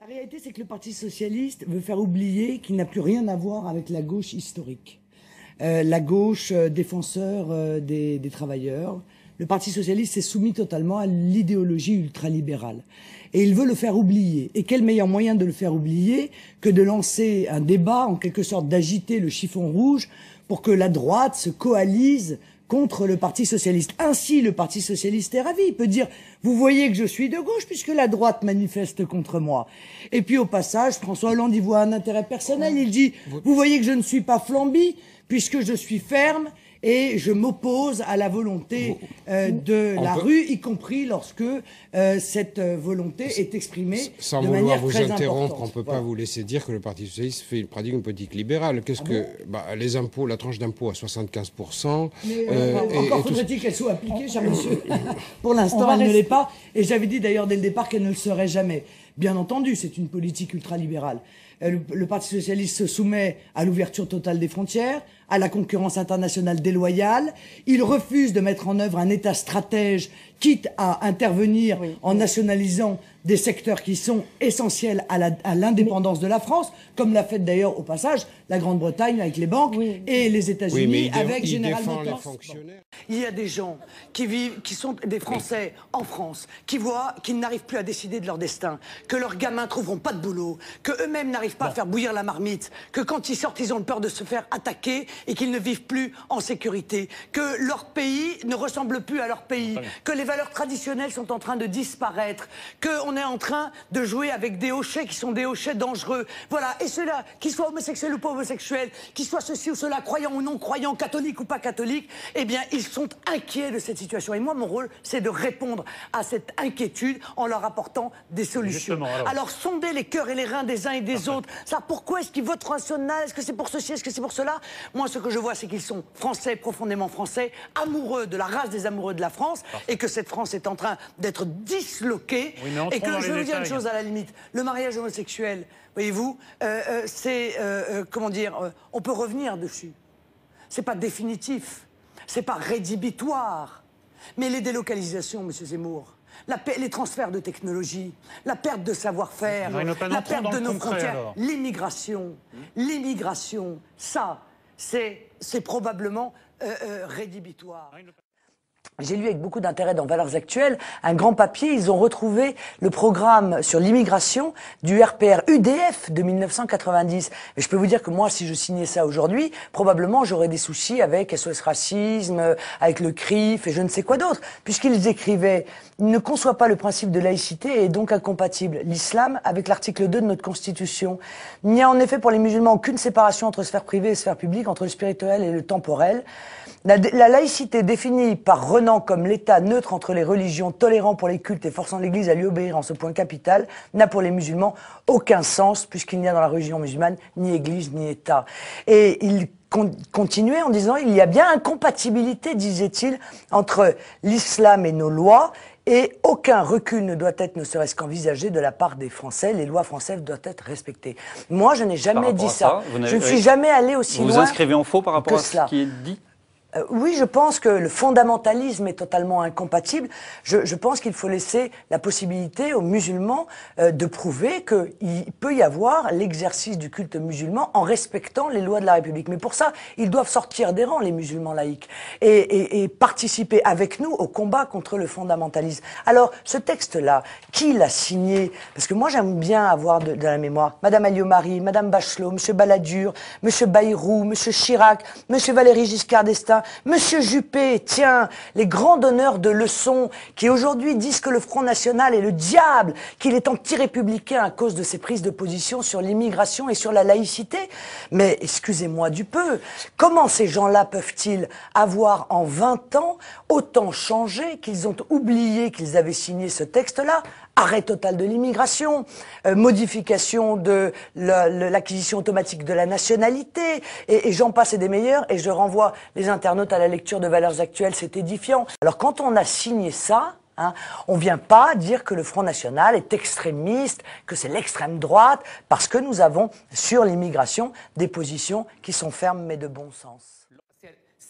La réalité, c'est que le Parti socialiste veut faire oublier qu'il n'a plus rien à voir avec la gauche historique. La gauche défenseur des travailleurs. Le Parti socialiste s'est soumis totalement à l'idéologie ultralibérale. Et il veut le faire oublier. Et quel meilleur moyen de le faire oublier que de lancer un débat, en quelque sorte d'agiter le chiffon rouge pour que la droite se coalise contre le Parti socialiste. Ainsi, le Parti socialiste est ravi. Il peut dire, vous voyez que je suis de gauche puisque la droite manifeste contre moi. Et puis au passage, François Hollande y voit un intérêt personnel. Il dit, vous voyez que je ne suis pas Flamby puisque je suis ferme et je m'oppose à la volonté de la rue, y compris lorsque cette volonté est exprimée de manière très importante. Sans vouloir vous interrompre, on ne peut pas vous laisser dire que le Parti socialiste pratique une politique libérale. Qu'est-ce que les impôts, la tranche d'impôt à 75%. Encore faudrait-il qu'elle soit appliquée, cher monsieur. Pour l'instant, elle ne l'est pas. Et j'avais dit d'ailleurs dès le départ qu'elle ne le serait jamais. Bien entendu, c'est une politique ultralibérale. Le Parti socialiste se soumet à l'ouverture totale des frontières, à la concurrence internationale déloyale. Il refuse de mettre en œuvre un État stratège, quitte à intervenir en nationalisant des secteurs qui sont essentiels à l'indépendance de la France, comme l'a fait d'ailleurs au passage la Grande-Bretagne avec les banques et les États-Unis avec General Motors. Il y a des gens qui sont des Français en France, qui voient qu'ils n'arrivent plus à décider de leur destin, que leurs gamins trouveront pas de boulot, que eux-mêmes n'arrivent pas à faire bouillir la marmite, que quand ils sortent, ils ont peur de se faire attaquer et qu'ils ne vivent plus en sécurité, que leur pays ne ressemble plus à leur pays, que les valeurs traditionnelles sont en train de disparaître, qu'on est en train de jouer avec des hochets qui sont des hochets dangereux. Voilà, et ceux-là, qu'ils soient homosexuels ou pas homosexuels, qu'ils soient ceci ou cela, croyants ou non croyants, catholiques ou pas catholiques, eh bien, ils sont inquiets de cette situation. Et moi, mon rôle, c'est de répondre à cette inquiétude en leur apportant des solutions. Alors, sonder les cœurs et les reins des uns et des autres, ça, pourquoi est-ce qu'ils votent Front National? Est-ce que c'est pour ceci? Est-ce que c'est pour cela? Moi, ce que je vois, c'est qu'ils sont français, profondément français, amoureux de la race des amoureux de la France, et que cette France est en train d'être disloquée, et que je vais vous dire une chose à la limite, le mariage homosexuel, voyez-vous, c'est, comment dire, on peut revenir dessus. C'est pas définitif, c'est pas rédhibitoire, mais les délocalisations, monsieur Zemmour, les transferts de technologie, la perte de savoir-faire, la perte de nos frontières, l'immigration, ça, c'est probablement rédhibitoire. J'ai lu avec beaucoup d'intérêt dans Valeurs Actuelles un grand papier. Ils ont retrouvé le programme sur l'immigration du RPR-UDF de 1990. Et je peux vous dire que moi, si je signais ça aujourd'hui, probablement j'aurais des soucis avec SOS Racisme, avec le CRIF et je ne sais quoi d'autre. Puisqu'ils écrivaient « Il ne conçoit pas le principe de laïcité et est donc incompatible l'islam avec l'article 2 de notre Constitution. Il n'y a en effet pour les musulmans aucune séparation entre sphère privée et sphère publique, entre le spirituel et le temporel. La laïcité définie par Renan comme l'État neutre entre les religions, tolérant pour les cultes et forçant l'Église à lui obéir en ce point capital, n'a pour les musulmans aucun sens, puisqu'il n'y a dans la religion musulmane ni Église ni État. » Et il continuait en disant « Il y a bien incompatibilité, disait-il, entre l'islam et nos lois, et aucun recul ne doit être, ne serait-ce qu'envisagé de la part des Français. Les lois françaises doivent être respectées. » Moi, je n'ai jamais dit ça. Je ne suis jamais allé aussi loin. Vous vous inscrivez en faux par rapport à ce qui est dit? Oui, je pense que le fondamentalisme est totalement incompatible. Je pense qu'il faut laisser la possibilité aux musulmans de prouver qu'il peut y avoir l'exercice du culte musulman en respectant les lois de la République. Mais pour ça, ils doivent sortir des rangs, les musulmans laïcs, et participer avec nous au combat contre le fondamentalisme. Alors, ce texte-là, qui l'a signé? Parce que moi, j'aime bien avoir de la mémoire. Madame Alliot-Marie, Madame Bachelot, Monsieur Balladur, Monsieur Bayrou, Monsieur Chirac, Monsieur Valéry Giscard d'Estaing, Monsieur Juppé, tiens, les grands donneurs de leçons qui aujourd'hui disent que le Front National est le diable, qu'il est anti-républicain à cause de ses prises de position sur l'immigration et sur la laïcité. Mais excusez-moi du peu, comment ces gens-là peuvent-ils avoir en 20 ans autant changé qu'ils ont oublié qu'ils avaient signé ce texte-là? Arrêt total de l'immigration, modification de l'acquisition automatique de la nationalité, et j'en passe et des meilleurs, et je renvoie les internautes à la lecture de Valeurs Actuelles, c'est édifiant. Alors quand on a signé ça, on vient pas dire que le Front National est extrémiste, que c'est l'extrême droite, parce que nous avons sur l'immigration des positions qui sont fermes mais de bon sens.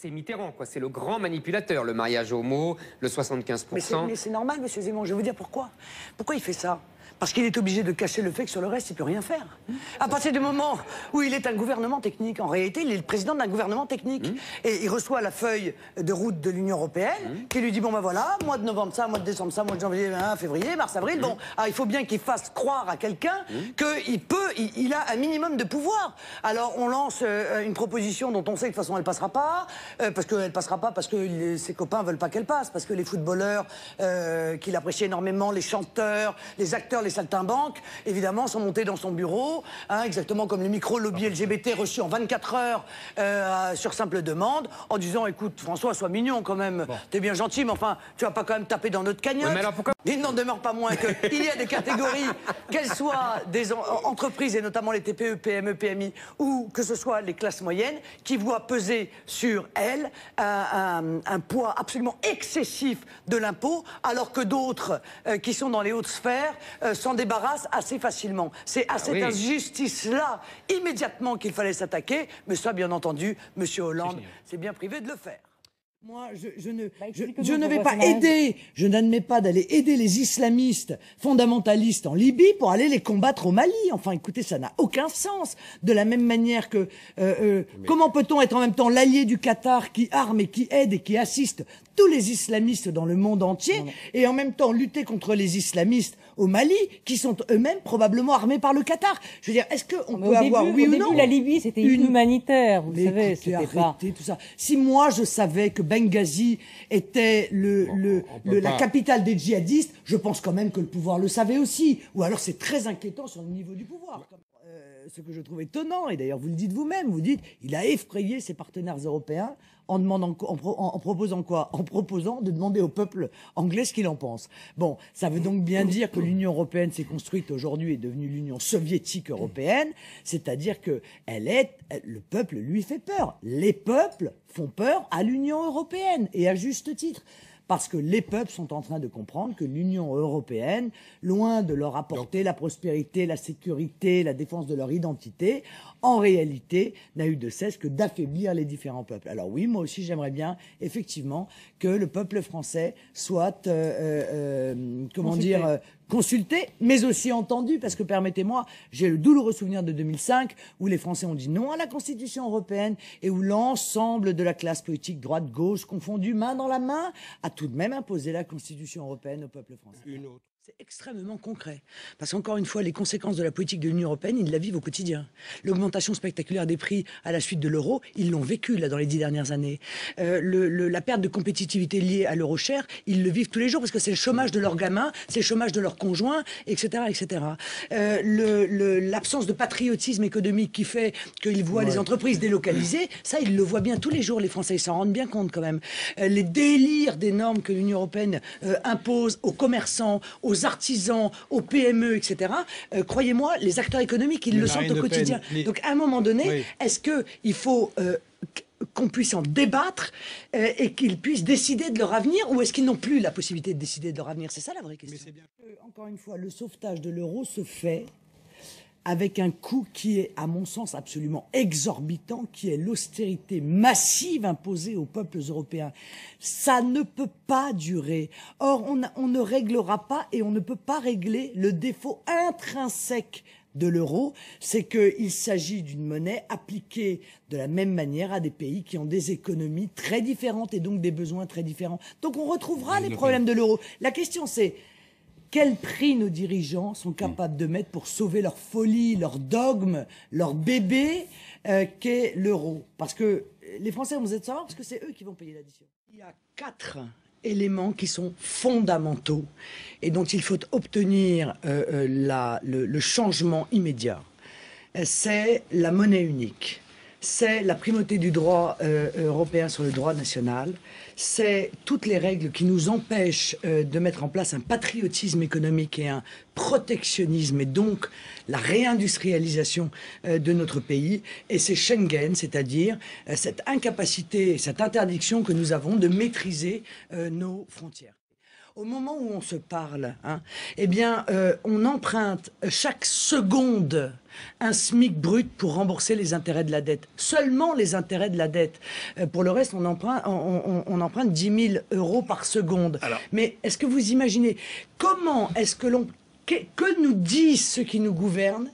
C'est Mitterrand, quoi. C'est le grand manipulateur, le mariage homo, le 75%. Mais c'est normal, monsieur Zemmour. Je vais vous dire pourquoi. Pourquoi il fait ça? Parce qu'il est obligé de cacher le fait que sur le reste, il ne peut rien faire. À partir du moment où il est un gouvernement technique, en réalité, il est le président d'un gouvernement technique. Et il reçoit la feuille de route de l'Union européenne qui lui dit, bon ben voilà, mois de novembre ça, mois de décembre ça, mois de janvier, février, mars, avril. Bon, il faut bien qu'il fasse croire à quelqu'un qu'il a un minimum de pouvoir. Alors on lance une proposition dont on sait que de toute façon elle passera pas, parce que ses copains veulent pas qu'elle passe, parce que les footballeurs qu'il apprécie énormément, les chanteurs, les acteurs, les saltimbanques, évidemment, sont montés dans son bureau, exactement comme le micro-lobby LGBT reçu en 24 heures sur simple demande, en disant, écoute, François, sois mignon quand même, t'es bien gentil, mais enfin, tu vas pas quand même taper dans notre cagnotte. Ouais, mais alors pourquoi... Il n'en demeure pas moins qu'il y a des catégories, qu'elles soient des entreprises, et notamment les TPE, PME, PMI, ou que ce soit les classes moyennes, qui voient peser sur elles un poids absolument excessif de l'impôt, alors que d'autres qui sont dans les hautes sphères s'en débarrassent assez facilement. C'est à cette injustice-là, immédiatement, qu'il fallait s'attaquer, mais ça, bien entendu, M. Hollande s'est bien privé de le faire. Moi, je ne vais pas aider, je n'admets pas d'aller aider les islamistes fondamentalistes en Libye pour aller les combattre au Mali. Enfin, écoutez, ça n'a aucun sens. De la même manière que, comment peut-on être en même temps l'allié du Qatar qui arme et qui aide et qui assiste tous les islamistes dans le monde entier et en même temps lutter contre les islamistes au Mali qui sont eux-mêmes probablement armés par le Qatar. Je veux dire, est-ce qu'on peut avoir, oui ou non... Au début, la Libye, c'était humanitaire, vous savez, c'était pas... tout ça. Si moi, je savais que Benghazi était la capitale des djihadistes, je pense quand même que le pouvoir le savait aussi. Ou alors c'est très inquiétant sur le niveau du pouvoir. Ce que je trouve étonnant, et d'ailleurs vous le dites vous-même, vous dites, il a effrayé ses partenaires européens en proposant quoi? En proposant de demander au peuple anglais ce qu'il en pense. Bon, ça veut donc bien dire que l'Union européenne s'est construite aujourd'hui, est devenue l'Union soviétique européenne, c'est-à-dire que le peuple lui fait peur. Les peuples font peur à l'Union européenne, et à juste titre. Parce que les peuples sont en train de comprendre que l'Union européenne, loin de leur apporter la prospérité, la sécurité, la défense de leur identité, en réalité, n'a eu de cesse que d'affaiblir les différents peuples. Alors oui, moi aussi, j'aimerais bien, effectivement, que le peuple français soit, consulté, mais aussi entendu, parce que, permettez-moi, j'ai le douloureux souvenir de 2005, où les Français ont dit non à la Constitution européenne, et où l'ensemble de la classe politique, droite-gauche, confondue, main dans la main, a tout de même imposé la Constitution européenne au peuple français. Une autre. C'est extrêmement concret. Parce qu'encore une fois, les conséquences de la politique de l'Union européenne, ils la vivent au quotidien. L'augmentation spectaculaire des prix à la suite de l'euro, ils l'ont vécu là dans les 10 dernières années. La perte de compétitivité liée à l'euro cher, ils le vivent tous les jours parce que c'est le chômage de leurs gamins, c'est le chômage de leurs conjoints, etc., etc. L'absence de patriotisme économique qui fait qu'ils voient les entreprises délocalisées, ça, ils le voient bien tous les jours, les Français, ils s'en rendent bien compte quand même. Les délires des normes que l'Union européenne impose aux commerçants, aux artisans, aux PME, etc. Croyez-moi, les acteurs économiques, ils le sentent au quotidien. Donc, à un moment donné, est-ce qu'il faut qu'on puisse en débattre et qu'ils puissent décider de leur avenir, ou est-ce qu'ils n'ont plus la possibilité de décider de leur avenir? C'est ça la vraie question. Encore une fois, le sauvetage de l'euro se fait avec un coût qui est, à mon sens, absolument exorbitant, qui est l'austérité massive imposée aux peuples européens. Ça ne peut pas durer. Or, on ne réglera pas, et on ne peut pas régler le défaut intrinsèque de l'euro, c'est qu'il s'agit d'une monnaie appliquée de la même manière à des pays qui ont des économies très différentes et donc des besoins très différents. Donc on retrouvera les problèmes de l'euro. La question c'est, quel prix nos dirigeants sont capables de mettre pour sauver leur folie, leur dogme, leur bébé qu'est l'euro? Parce que les Français vont être savoir, parce que c'est eux qui vont payer l'addition. Il y a 4 éléments qui sont fondamentaux et dont il faut obtenir le changement immédiat. C'est la monnaie unique, c'est la primauté du droit européen sur le droit national, c'est toutes les règles qui nous empêchent de mettre en place un patriotisme économique et un protectionnisme, et donc la réindustrialisation de notre pays, et c'est Schengen, c'est-à-dire cette incapacité, cette interdiction que nous avons de maîtriser nos frontières. Au moment où on se parle, eh bien, on emprunte chaque seconde un SMIC brut pour rembourser les intérêts de la dette. Seulement les intérêts de la dette. Pour le reste, on emprunte 10 000 euros par seconde. Alors, mais est-ce que vous imaginez, comment est-ce que que nous disent ceux qui nous gouvernent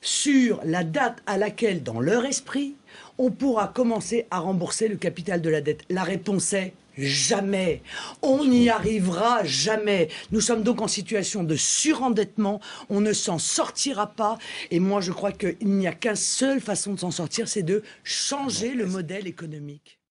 sur la date à laquelle, dans leur esprit, on pourra commencer à rembourser le capital de la dette? La réponse est jamais. On n'y arrivera jamais. Nous sommes donc en situation de surendettement. On ne s'en sortira pas. Et moi, je crois qu'il n'y a qu'une seule façon de s'en sortir, c'est de changer le modèle économique.